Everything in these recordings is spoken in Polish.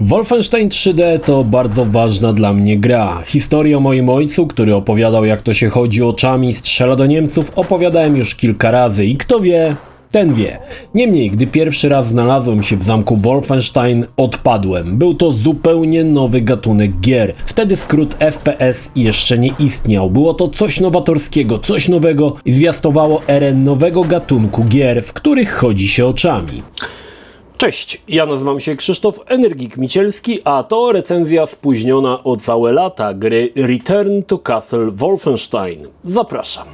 Wolfenstein 3D to bardzo ważna dla mnie gra. Historię o moim ojcu, który opowiadał, jak to się chodzi oczami, strzela do Niemców, opowiadałem już kilka razy i kto wie, ten wie. Niemniej, gdy pierwszy raz znalazłem się w zamku Wolfenstein, odpadłem. Był to zupełnie nowy gatunek gier. Wtedy skrót FPS jeszcze nie istniał. Było to coś nowatorskiego, coś nowego i zwiastowało erę nowego gatunku gier, w których chodzi się oczami. Cześć, ja nazywam się Krzysztof Energik-Micielski, a to recenzja spóźniona o całe lata gry Return to Castle Wolfenstein. Zapraszam.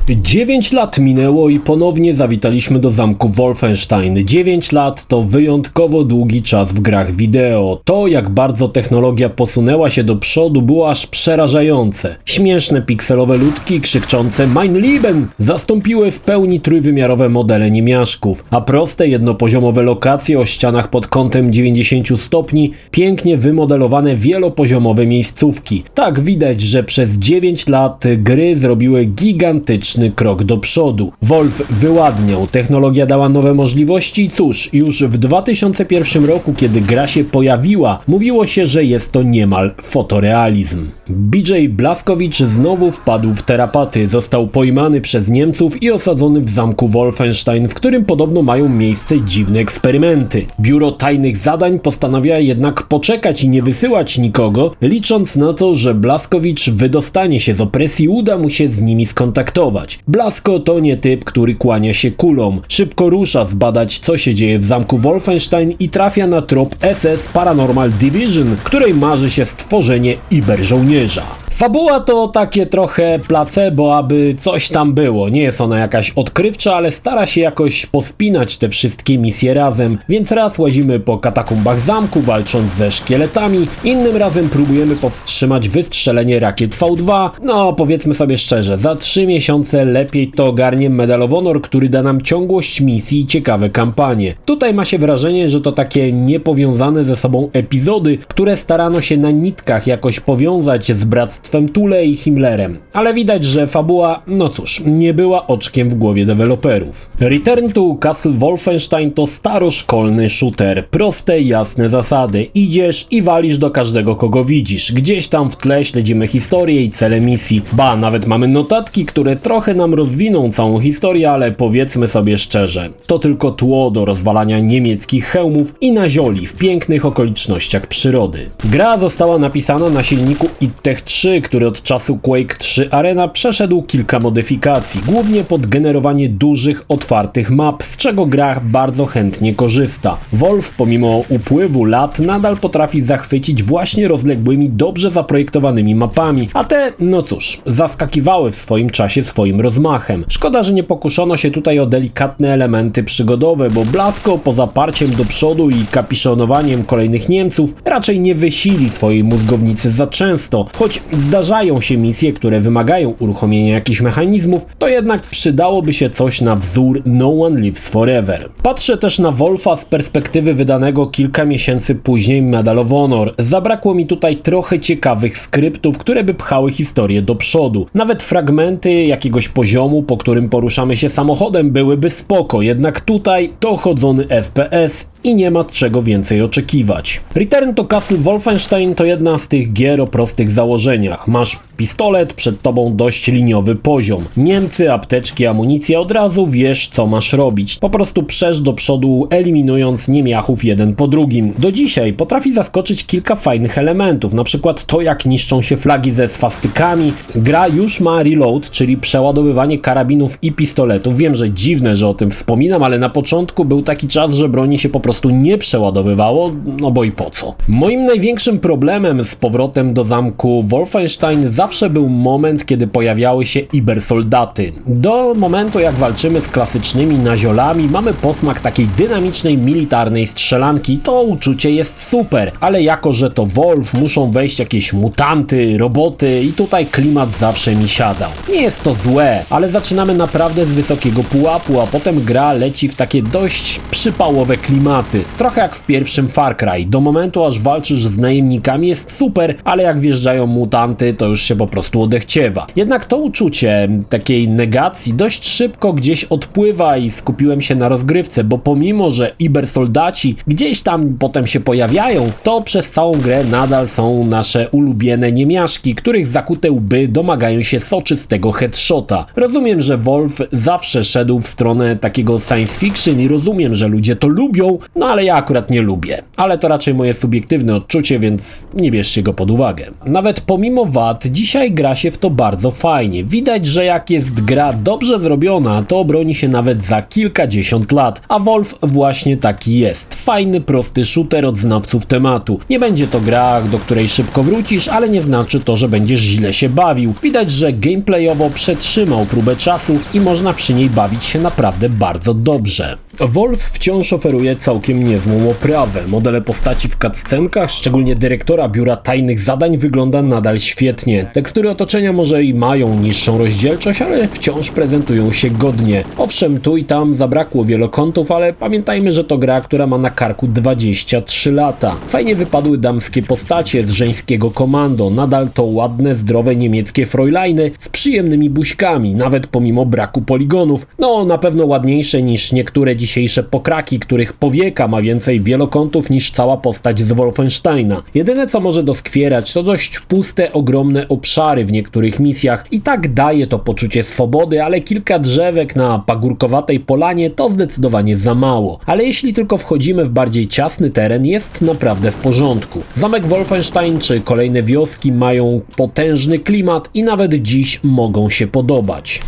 9 lat minęło i ponownie zawitaliśmy do zamku Wolfenstein. 9 lat to wyjątkowo długi czas w grach wideo. To, jak bardzo technologia posunęła się do przodu, było aż przerażające. Śmieszne pikselowe ludki krzyczące Mein Leben zastąpiły w pełni trójwymiarowe modele niemiaszków, a proste jednopoziomowe lokacje o ścianach pod kątem 90 stopni, pięknie wymodelowane wielopoziomowe miejscówki. Tak widać, że przez 9 lat gry zrobiły gigantyczny krok do przodu. Wolf wyładniał, technologia dała nowe możliwości i cóż, już w 2001 roku, kiedy gra się pojawiła, mówiło się, że jest to niemal fotorealizm. BJ Blazkowicz znowu wpadł w tarapaty, został pojmany przez Niemców i osadzony w zamku Wolfenstein, w którym podobno mają miejsce dziwne eksperymenty. Biuro tajnych zadań postanawia jednak poczekać i nie wysyłać nikogo, licząc na to, że Blazkowicz wydostanie się z opresji i uda mu się z nimi skontaktować. Blazko to nie typ, który kłania się kulom. Szybko rusza zbadać, co się dzieje w zamku Wolfenstein i trafia na trop SS Paranormal Division, której marzy się stworzenie iberżołnierza. Fabuła to takie trochę placebo, aby coś tam było. Nie jest ona jakaś odkrywcza, ale stara się jakoś pospinać te wszystkie misje razem, więc raz łazimy po katakumbach zamku, walcząc ze szkieletami, innym razem próbujemy powstrzymać wystrzelenie rakiet V2. No, powiedzmy sobie szczerze, za 3 miesiące lepiej to ogarnie Medal of Honor, który da nam ciągłość misji i ciekawe kampanie. Tutaj ma się wrażenie, że to takie niepowiązane ze sobą epizody, które starano się na nitkach jakoś powiązać z bractwem Thule i Himmlerem, ale widać, że fabuła, no cóż, nie była oczkiem w głowie deweloperów. Return to Castle Wolfenstein to staroszkolny shooter, proste, jasne zasady. Idziesz i walisz do każdego, kogo widzisz. Gdzieś tam w tle śledzimy historię i cele misji. Ba, nawet mamy notatki, które trochę nam rozwiną całą historię, ale powiedzmy sobie szczerze, to tylko tło do rozwalania niemieckich hełmów i nazioli w pięknych okolicznościach przyrody. Gra została napisana na silniku id-Tech 3, który od czasu Quake 3 Arena przeszedł kilka modyfikacji, głównie pod generowanie dużych, otwartych map, z czego gra bardzo chętnie korzysta. Wolf, pomimo upływu lat, nadal potrafi zachwycić właśnie rozległymi, dobrze zaprojektowanymi mapami, a te, no cóż, zaskakiwały w swoim czasie swoim rozmachem. Szkoda, że nie pokuszono się tutaj o delikatne elementy przygodowe, bo Blazko poza parciem do przodu i kapiszonowaniem kolejnych Niemców raczej nie wysili swojej mózgownicy za często, choć zdarzają się misje, które wymagają uruchomienia jakichś mechanizmów, to jednak przydałoby się coś na wzór No One Lives Forever. Patrzę też na Wolfa z perspektywy wydanego kilka miesięcy później Medal of Honor. Zabrakło mi tutaj trochę ciekawych skryptów, które by pchały historię do przodu. Nawet fragmenty jakiegoś poziomu, po którym poruszamy się samochodem, byłyby spoko, jednak tutaj to chodzony FPS i nie ma czego więcej oczekiwać. Return to Castle Wolfenstein to jedna z tych gier o prostych założeniach. Masz pistolet, przed tobą dość liniowy poziom. Niemcy, apteczki, amunicja, od razu wiesz, co masz robić. Po prostu przesz do przodu, eliminując niemiachów jeden po drugim. Do dzisiaj potrafi zaskoczyć kilka fajnych elementów, na przykład to, jak niszczą się flagi ze swastykami. Gra już ma reload, czyli przeładowywanie karabinów i pistoletów. Wiem, że dziwne, że o tym wspominam, ale na początku był taki czas, że broni się po prostu nie przeładowywało, no bo i po co. Moim największym problemem z powrotem do zamku Wolfenstein zawsze był moment, kiedy pojawiały się ibersoldaty. Do momentu, jak walczymy z klasycznymi naziolami, mamy posmak takiej dynamicznej, militarnej strzelanki. To uczucie jest super, ale jako, że to Wolf, muszą wejść jakieś mutanty, roboty i tutaj klimat zawsze mi siadał. Nie jest to złe, ale zaczynamy naprawdę z wysokiego pułapu, a potem gra leci w takie dość przypałowe klimaty. Trochę jak w pierwszym Far Cry. Do momentu, aż walczysz z najemnikami, jest super, ale jak wjeżdżają mutanty, to już się się po prostu odechciewa. Jednak to uczucie takiej negacji dość szybko gdzieś odpływa i skupiłem się na rozgrywce, bo pomimo, że Ibersoldaci gdzieś tam potem się pojawiają, to przez całą grę nadal są nasze ulubione niemiaszki, których zakute łby domagają się soczystego headshota. Rozumiem, że Wolf zawsze szedł w stronę takiego science fiction i rozumiem, że ludzie to lubią, no ale ja akurat nie lubię. Ale to raczej moje subiektywne odczucie, więc nie bierzcie go pod uwagę. Nawet pomimo wad, dzisiaj gra się w to bardzo fajnie. Widać, że jak jest gra dobrze zrobiona, to obroni się nawet za kilkadziesiąt lat, a Wolf właśnie taki jest. Fajny, prosty shooter od znawców tematu. Nie będzie to gra, do której szybko wrócisz, ale nie znaczy to, że będziesz źle się bawił. Widać, że gameplayowo przetrzymał próbę czasu i można przy niej bawić się naprawdę bardzo dobrze. Wolf wciąż oferuje całkiem niezłą oprawę. Modele postaci w cutscenkach, szczególnie dyrektora biura tajnych zadań, wygląda nadal świetnie. Tekstury otoczenia może i mają niższą rozdzielczość, ale wciąż prezentują się godnie. Owszem, tu i tam zabrakło wielokątów, ale pamiętajmy, że to gra, która ma na karku 23 lata. Fajnie wypadły damskie postacie z żeńskiego komando, nadal to ładne, zdrowe niemieckie Fräuleiny z przyjemnymi buźkami, nawet pomimo braku poligonów. No, na pewno ładniejsze niż niektóre dzisiejsze pokraki, których powieka ma więcej wielokątów niż cała postać z Wolfensteina. Jedyne co może doskwierać to dość puste, ogromne obszary w niektórych misjach i tak daje to poczucie swobody, ale kilka drzewek na pagórkowatej polanie to zdecydowanie za mało. Ale jeśli tylko wchodzimy w bardziej ciasny teren, jest naprawdę w porządku. Zamek Wolfenstein czy kolejne wioski mają potężny klimat i nawet dziś mogą się podobać.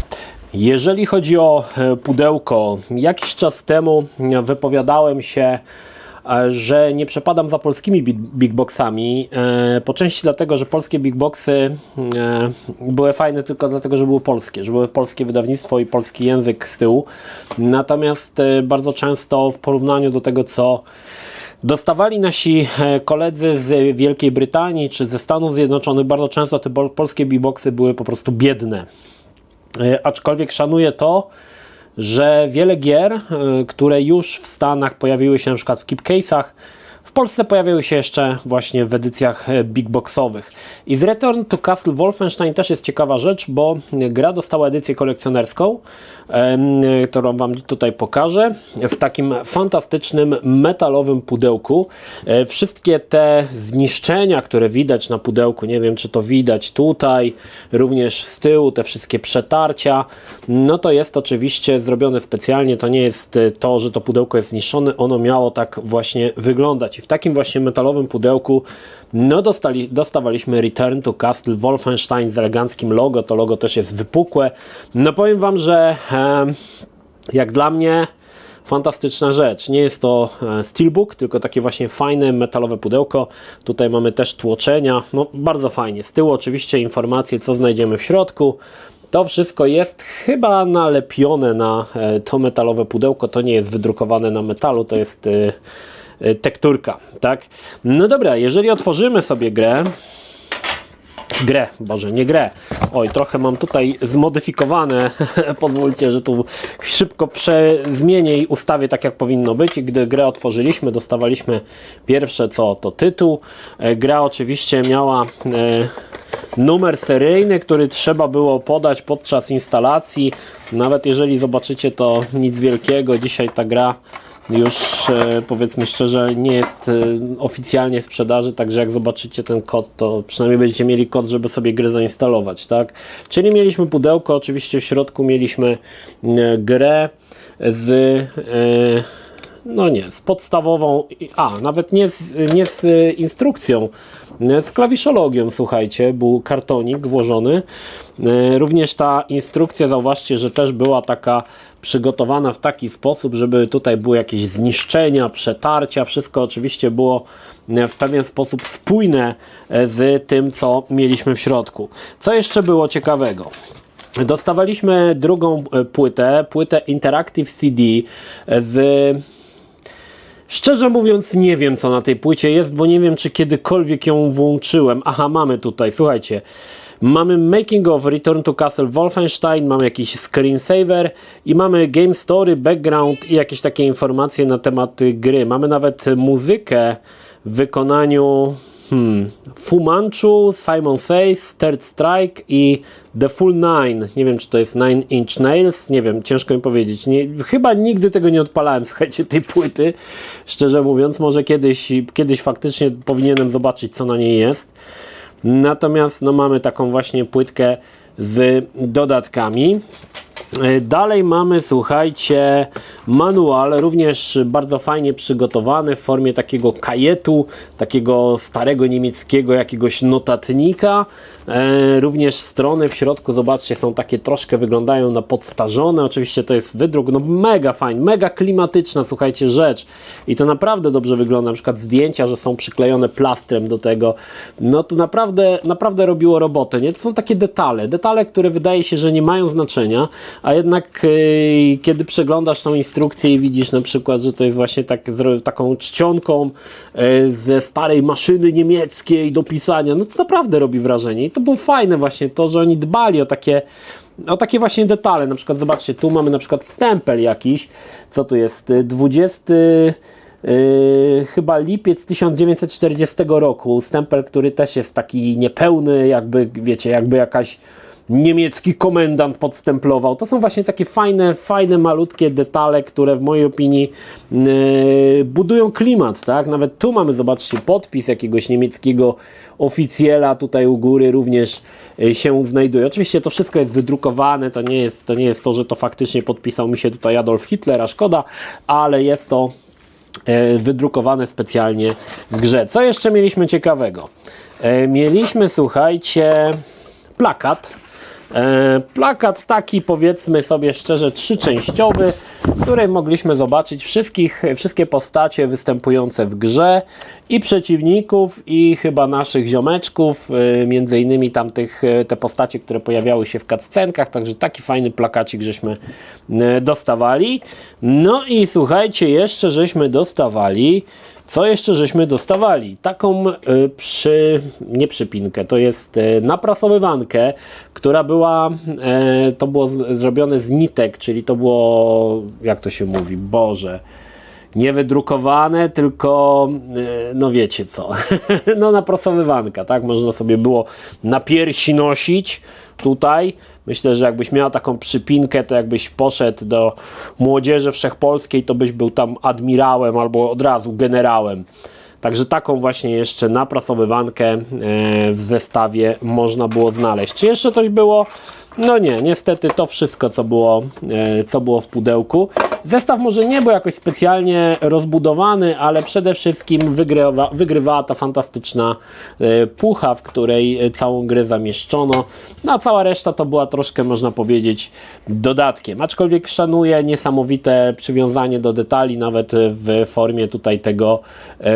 Jeżeli chodzi o pudełko, jakiś czas temu wypowiadałem się, że nie przepadam za polskimi big boxami, po części dlatego, że polskie big boxy były fajne tylko dlatego, że były polskie, że były polskie wydawnictwo i polski język z tyłu, natomiast bardzo często w porównaniu do tego, co dostawali nasi koledzy z Wielkiej Brytanii czy ze Stanów Zjednoczonych, bardzo często te polskie big boxy były po prostu biedne. Aczkolwiek szanuję to, że wiele gier, które już w Stanach pojawiły się na przykład w keepcase'ach, w Polsce pojawiały się jeszcze właśnie w edycjach big boxowych. I z Return to Castle Wolfenstein też jest ciekawa rzecz, bo gra dostała edycję kolekcjonerską, którą Wam tutaj pokażę, w takim fantastycznym metalowym pudełku. Wszystkie te zniszczenia, które widać na pudełku, nie wiem czy to widać tutaj, również z tyłu, te wszystkie przetarcia, no to jest oczywiście zrobione specjalnie, to nie jest to, że to pudełko jest zniszczone, ono miało tak właśnie wyglądać. I w takim właśnie metalowym pudełku no dostawaliśmy Return to Castle Wolfenstein z eleganckim logo, to logo też jest wypukłe. No powiem Wam, że jak dla mnie fantastyczna rzecz. Nie jest to steelbook, tylko takie właśnie fajne metalowe pudełko. Tutaj mamy też tłoczenia, no bardzo fajnie. Z tyłu oczywiście informacje, co znajdziemy w środku. To wszystko jest chyba nalepione na to metalowe pudełko, to nie jest wydrukowane na metalu, to jest tekturka, tak? No dobra, jeżeli otworzymy sobie grę. Oj, trochę mam tutaj zmodyfikowane. Pozwólcie, że tu szybko zmienię i ustawię tak, jak powinno być. I gdy grę otworzyliśmy, dostawaliśmy pierwsze co to tytuł. Gra oczywiście miała numer seryjny, który trzeba było podać podczas instalacji. Nawet jeżeli zobaczycie, to nic wielkiego. Dzisiaj ta gra już powiedzmy szczerze nie jest oficjalnie w sprzedaży, także jak zobaczycie ten kod, to przynajmniej będziecie mieli kod, żeby sobie grę zainstalować, tak? Czyli mieliśmy pudełko, oczywiście w środku mieliśmy grę z z podstawową, nawet nie z instrukcją, z klawiszologią, słuchajcie, był kartonik włożony. Również ta instrukcja, zauważcie, że też była taka przygotowana w taki sposób, żeby tutaj były jakieś zniszczenia, przetarcia, wszystko oczywiście było w pewien sposób spójne z tym, co mieliśmy w środku. Co jeszcze było ciekawego? Dostawaliśmy drugą płytę Interactive CD z... Szczerze mówiąc nie wiem, co na tej płycie jest, bo nie wiem, czy kiedykolwiek ją włączyłem. Aha, mamy tutaj, słuchajcie. Mamy Making of Return to Castle Wolfenstein, mamy jakiś screensaver i mamy game story, background i jakieś takie informacje na temat gry. Mamy nawet muzykę w wykonaniu Fu Manchu, Simon Says, Third Strike i The Full Nine. Nie wiem, czy to jest Nine Inch Nails, nie wiem, ciężko mi powiedzieć. Chyba nigdy tego nie odpalałem, słuchajcie, tej płyty, szczerze mówiąc. Może kiedyś faktycznie powinienem zobaczyć, co na niej jest. Natomiast no, mamy taką właśnie płytkę z dodatkami. Dalej mamy, słuchajcie, manual, również bardzo fajnie przygotowany w formie takiego kajetu, takiego starego niemieckiego jakiegoś notatnika. Również strony w środku, zobaczcie, są takie troszkę, wyglądają na podstarzone. Oczywiście to jest wydruk, no mega fajny, mega klimatyczna, słuchajcie, rzecz. I to naprawdę dobrze wygląda, na przykład zdjęcia, że są przyklejone plastrem do tego. No to naprawdę robiło robotę, nie? To są takie detale, które wydaje się, że nie mają znaczenia, a jednak kiedy przeglądasz tą instrukcję i widzisz na przykład, że to jest właśnie taką czcionką ze starej maszyny niemieckiej do pisania, no to naprawdę robi wrażenie. I to było fajne właśnie to, że oni dbali o takie właśnie detale. Na przykład zobaczcie, tu mamy na przykład stempel jakiś, co tu jest, 20 chyba lipiec 1940 roku, stempel, który też jest taki niepełny, jakby wiecie, jakby jakaś niemiecki komendant podstemplował. To są właśnie takie fajne, malutkie detale, które w mojej opinii budują klimat, tak? Nawet tu mamy, zobaczcie, podpis jakiegoś niemieckiego oficjela, tutaj u góry również się znajduje. Oczywiście to wszystko jest wydrukowane, to nie jest to, że to faktycznie podpisał mi się tutaj Adolf Hitler, a szkoda, ale jest to wydrukowane specjalnie w grze. Co jeszcze mieliśmy ciekawego? Mieliśmy, słuchajcie, plakat. Plakat taki, powiedzmy sobie szczerze, trzyczęściowy, w którym mogliśmy zobaczyć wszystkie postacie występujące w grze i przeciwników, i chyba naszych ziomeczków, między innymi te postacie, które pojawiały się w cutscenkach, także taki fajny plakacik żeśmy dostawali. No i słuchajcie, jeszcze żeśmy dostawali. Co jeszcze żeśmy dostawali? Taką nie przypinkę, to jest naprasowywankę, która była, to było zrobione z nitek, czyli to było, jak to się mówi, Boże, nie wydrukowane, tylko, no wiecie co, no naprasowywanka, tak, można sobie było na piersi nosić, tutaj. Myślę, że jakbyś miała taką przypinkę, to jakbyś poszedł do Młodzieży Wszechpolskiej, to byś był tam admirałem albo od razu generałem. Także taką właśnie jeszcze naprasowywankę w zestawie można było znaleźć. Czy jeszcze coś było? No nie, niestety to wszystko, co było w pudełku. Zestaw może nie był jakoś specjalnie rozbudowany, ale przede wszystkim wygrywała ta fantastyczna pucha, w której całą grę zamieszczono. No a cała reszta to była troszkę, można powiedzieć, dodatkiem. Aczkolwiek szanuję niesamowite przywiązanie do detali, nawet w formie tutaj tego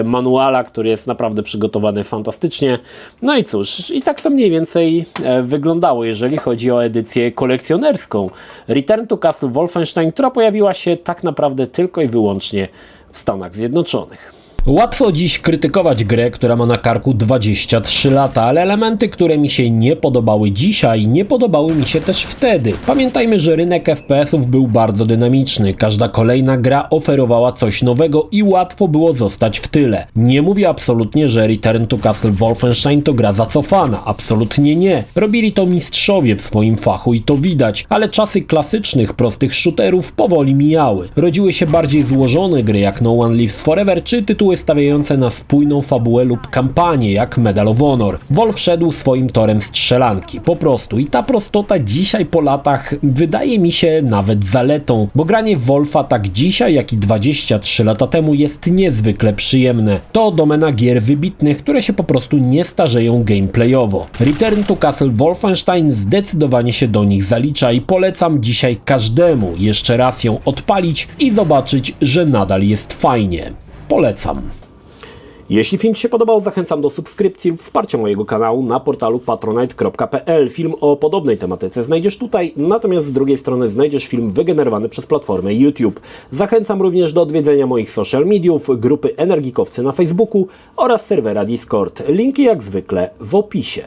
manuala, który jest naprawdę przygotowany fantastycznie. No i cóż, i tak to mniej więcej wyglądało, jeżeli chodzi o edycję kolekcjonerską Return to Castle Wolfenstein, która pojawiła się tak naprawdę tylko i wyłącznie w Stanach Zjednoczonych. Łatwo dziś krytykować grę, która ma na karku 23 lata, ale elementy, które mi się nie podobały dzisiaj, nie podobały mi się też wtedy. Pamiętajmy, że rynek FPS-ów był bardzo dynamiczny, każda kolejna gra oferowała coś nowego i łatwo było zostać w tyle. Nie mówię absolutnie, że Return to Castle Wolfenstein to gra zacofana, absolutnie nie. Robili to mistrzowie w swoim fachu i to widać, ale czasy klasycznych, prostych shooterów powoli mijały. Rodziły się bardziej złożone gry jak No One Lives Forever czy tytuły stawiające na spójną fabułę lub kampanię jak Medal of Honor. Wolf szedł swoim torem strzelanki, po prostu, i ta prostota dzisiaj po latach wydaje mi się nawet zaletą, bo granie w Wolfa tak dzisiaj jak i 23 lata temu jest niezwykle przyjemne. To domena gier wybitnych, które się po prostu nie starzeją gameplayowo. Return to Castle Wolfenstein zdecydowanie się do nich zalicza i polecam dzisiaj każdemu jeszcze raz ją odpalić i zobaczyć, że nadal jest fajnie. Polecam. Jeśli film Ci się podobał, zachęcam do subskrypcji lub wsparcia mojego kanału na portalu patronite.pl. Film o podobnej tematyce znajdziesz tutaj, natomiast z drugiej strony znajdziesz film wygenerowany przez platformę YouTube. Zachęcam również do odwiedzenia moich social mediów, grupy Energikowcy na Facebooku oraz serwera Discord. Linki jak zwykle w opisie.